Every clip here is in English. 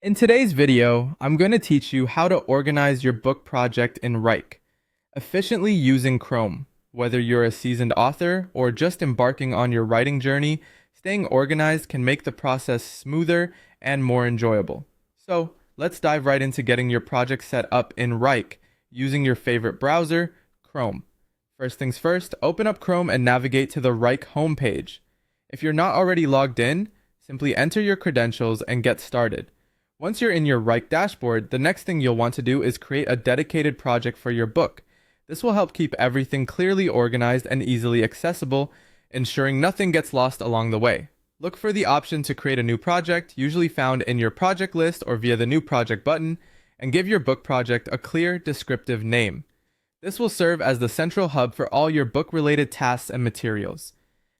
In today's video, I'm going to teach you how to organize your book project in Wrike, efficiently using Chrome. Whether you're a seasoned author or just embarking on your writing journey, staying organized can make the process smoother and more enjoyable. So, let's dive right into getting your project set up in Wrike using your favorite browser, Chrome. First things first, open up Chrome and navigate to the Wrike homepage. If you're not already logged in, simply enter your credentials and get started. Once you're in your Wrike dashboard, the next thing you'll want to do is create a dedicated project for your book. This will help keep everything clearly organized and easily accessible, ensuring nothing gets lost along the way. Look for the option to create a new project, usually found in your project list or via the New Project button, and give your book project a clear, descriptive name. This will serve as the central hub for all your book-related tasks and materials.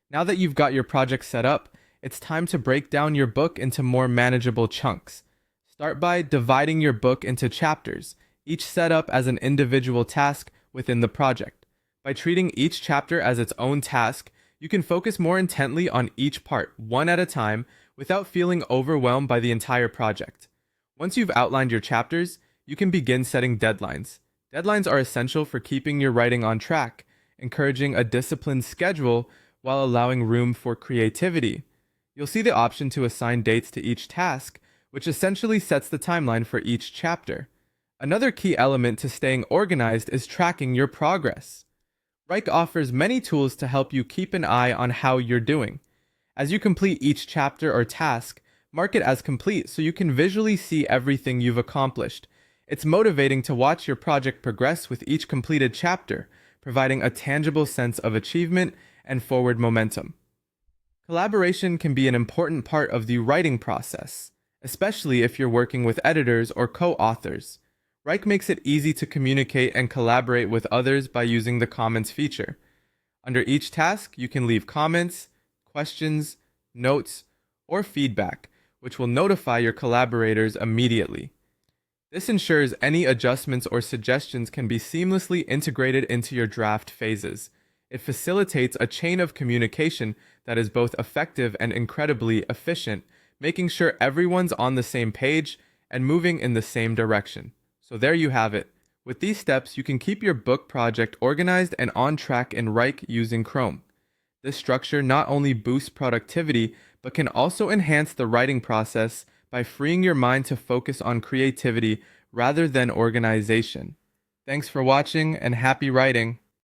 Now that you've got your project set up, it's time to break down your book into more manageable chunks. Start by dividing your book into chapters, each set up as an individual task within the project. By treating each chapter as its own task, you can focus more intently on each part, one at a time, without feeling overwhelmed by the entire project. Once you've outlined your chapters, you can begin setting deadlines. Deadlines are essential for keeping your writing on track, encouraging a disciplined schedule while allowing room for creativity. You'll see the option to assign dates to each task, which essentially sets the timeline for each chapter. Another key element to staying organized is tracking your progress. Wrike offers many tools to help you keep an eye on how you're doing. As you complete each chapter or task, mark it as complete so you can visually see everything you've accomplished. It's motivating to watch your project progress with each completed chapter, providing a tangible sense of achievement and forward momentum. Collaboration can be an important part of the writing process, especially if you're working with editors or co-authors. Wrike makes it easy to communicate and collaborate with others by using the comments feature. Under each task, you can leave comments, questions, notes, or feedback, which will notify your collaborators immediately. This ensures any adjustments or suggestions can be seamlessly integrated into your draft phases. It facilitates a chain of communication that is both effective and incredibly efficient, making sure everyone's on the same page and moving in the same direction. So there you have it. With these steps, you can keep your book project organized and on track in Wrike using Chrome. This structure not only boosts productivity, but can also enhance the writing process by freeing your mind to focus on creativity rather than organization. Thanks for watching and happy writing!